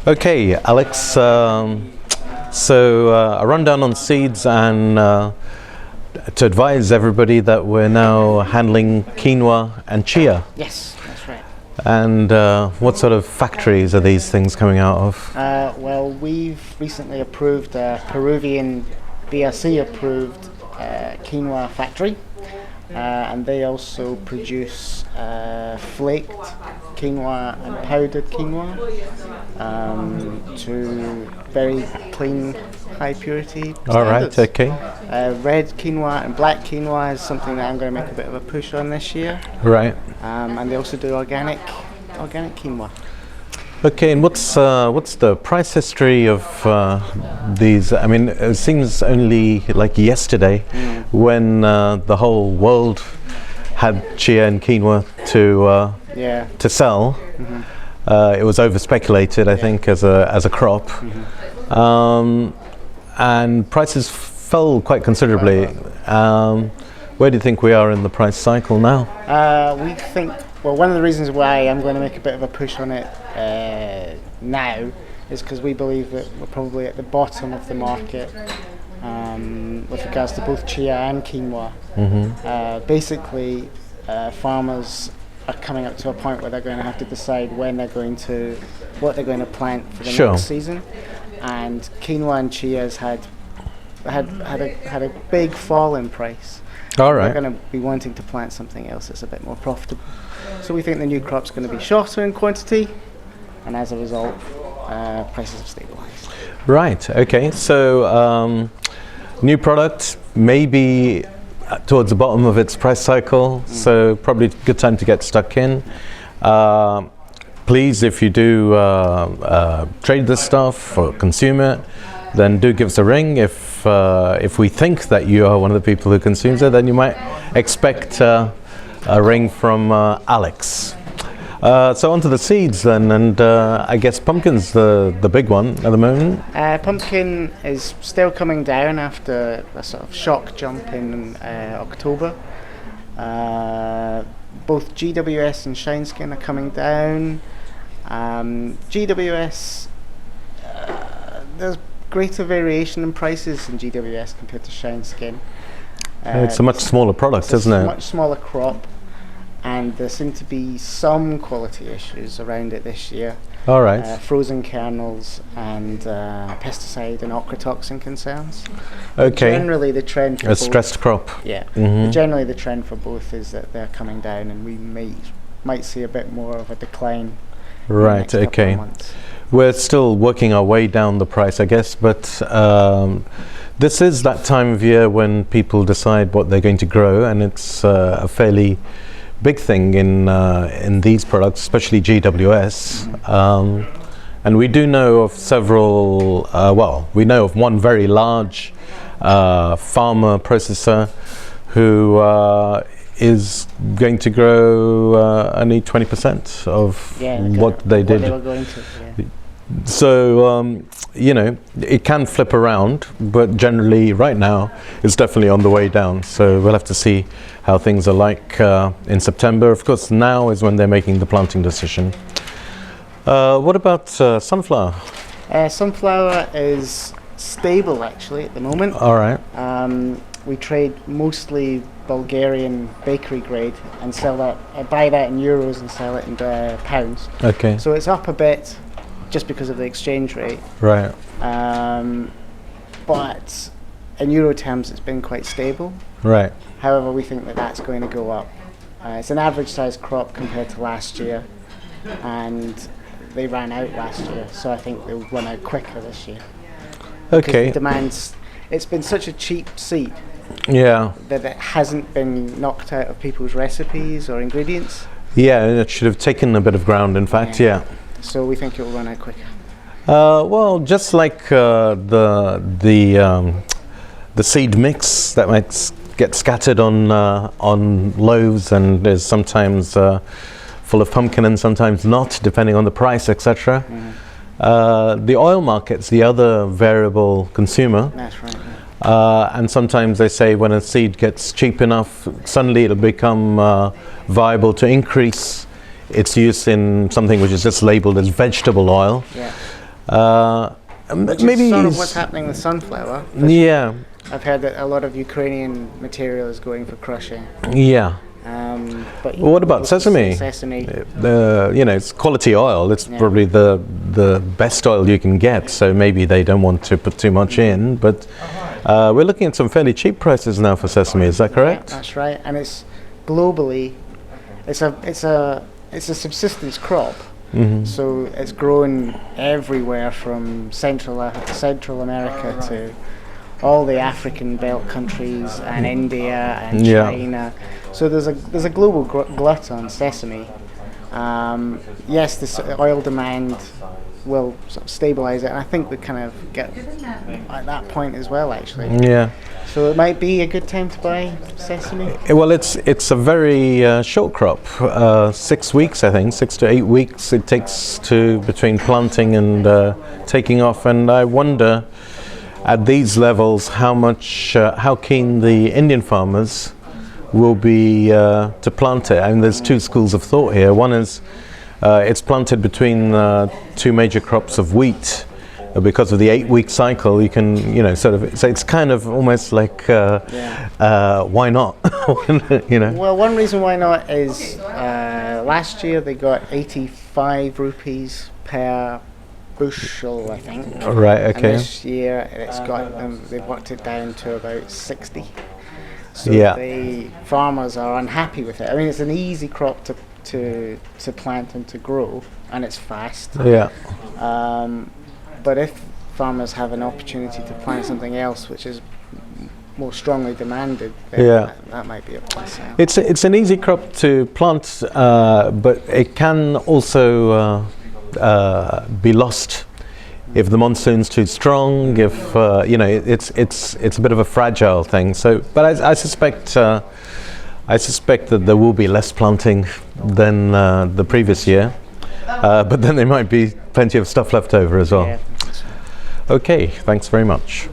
Okay, Alex, a rundown on seeds and to advise everybody that we're now handling quinoa and chia. Yes, that's right. And what sort of factories are these things coming out of? Well, we've recently approved a Peruvian BRC approved quinoa factory, and they also produce flaked quinoa and powdered quinoa to very clean, high purity standards. All right, okay. Red quinoa and black quinoa is something that I'm going to make a bit of a push on this year. Right. And they also do organic quinoa. Okay, and what's the price history of these? I mean, it seems only like yesterday when the whole world had chia and quinoa to sell. It was over speculated, I think, as a crop, and prices fell quite considerably. Where do you think we are in the price cycle now? We think, well, one of the reasons why I'm going to make a bit of a push on it now is because we believe that we're probably at the bottom of the market with regards to both chia and quinoa. Basically, farmers are coming up to a point where they're going to have to decide what they're going to plant for the next season, and quinoa and chia's had a big fall in price. All right. They're going to be wanting to plant something else that's a bit more profitable. So we think the new crop's going to be shorter in quantity, and as a result, prices have stabilized. Right. Okay. So new product, maybe towards the bottom of its price cycle, so probably a good time to get stuck in. Please, if you do trade this stuff or consume it, then do give us a ring. If we think that you are one of the people who consumes it, then you might expect a ring from Alex. So onto the seeds then, and I guess pumpkin's the big one at the moment. Pumpkin is still coming down after a sort of shock jump in October. Both GWS and Shineskin are coming down. GWS, there's greater variation in prices in GWS compared to Shineskin. It's a much smaller product, isn't it? It's a much smaller crop, and there seem to be some quality issues around it this year. All right. Frozen kernels and pesticide and ochratoxin concerns. Okay. Generally, the trend for a stressed crop. Yeah. Generally, the trend for both is that they're coming down, and we might see a bit more of a decline. Right. In the next couple Okay. of months. We're still working our way down the price, I guess, but this is that time of year when people decide what they're going to grow, and it's a fairly big thing in these products, especially GWS. And we do know of several. We know of one very large farmer processor who is going to grow only 20% of what they did. What they were going to, yeah. So, it can flip around, but generally right now it's definitely on the way down. So we'll have to see how things are like in September. Of course, now is when they're making the planting decision. What about sunflower? Sunflower is stable actually at the moment. All right. We trade mostly Bulgarian bakery grade and sell that. I buy that in euros and sell it in pounds. Okay. So it's up a bit, just because of the exchange rate. Right. But in euro terms, it's been quite stable. Right. However, we think that that's going to go up. It's an average size crop compared to last year, and they ran out last year, so I think they'll run out quicker this year. Okay. The demand's, it's been such a cheap seed. Yeah. That it hasn't been knocked out of people's recipes or ingredients. Yeah, it should have taken a bit of ground, in fact, yeah. So we think it will run out quicker. Well, just like the seed mix that might get scattered on loaves and is sometimes full of pumpkin and sometimes not, depending on the price, etc. The oil market's the other variable consumer. That's right. And sometimes they say when a seed gets cheap enough, suddenly it'll become viable to increase its use in something which is just labeled as vegetable oil. Yeah. Which maybe is sort of what's happening with sunflower. yeah, I've heard that a lot of Ukrainian material is going for crushing. yeah. But Well, what about sesame? Sesame. It's quality oil. It's Yeah. probably the best oil you can get. So maybe they don't want to put too much in. But we're looking at some fairly cheap prices now for sesame. Is that correct? Yeah, that's right, and it's globally, it's a subsistence crop. Mm-hmm. So it's grown everywhere from Central America to all the African belt countries and India and Yeah. China. So there's a global glut on sesame. Yes, the oil demand will sort of stabilize it, and I think we kind of get at that point as well, actually. Yeah. So it might be a good time to buy sesame. Well, it's a very short crop. 6 weeks, I think, 6 to 8 weeks it takes to between planting and taking off. And I wonder, at these levels, how keen the Indian farmers will be to plant it. I mean, there's two schools of thought here. One is it's planted between two major crops of wheat. Because of the 8-week cycle, you can, sort of. So it's kind of almost like, why not? Well, one reason why not is last year they got 85 rupees per bushel, I think. Right. And Okay. this year they've worked it down to about 60. So Yeah. the farmers are unhappy with it. I mean, it's an easy crop to plant and to grow, and it's fast. Yeah. But if farmers have an opportunity to plant something else which is more strongly demanded, then Yeah. that might be a plus. Yeah. It's an easy crop to plant, but it can also be lost if the monsoon's too strong. If it's a bit of a fragile thing. So, but I suspect that there will be less planting than the previous year. But then there might be plenty of stuff left over as well. Yeah. Okay, thanks very much.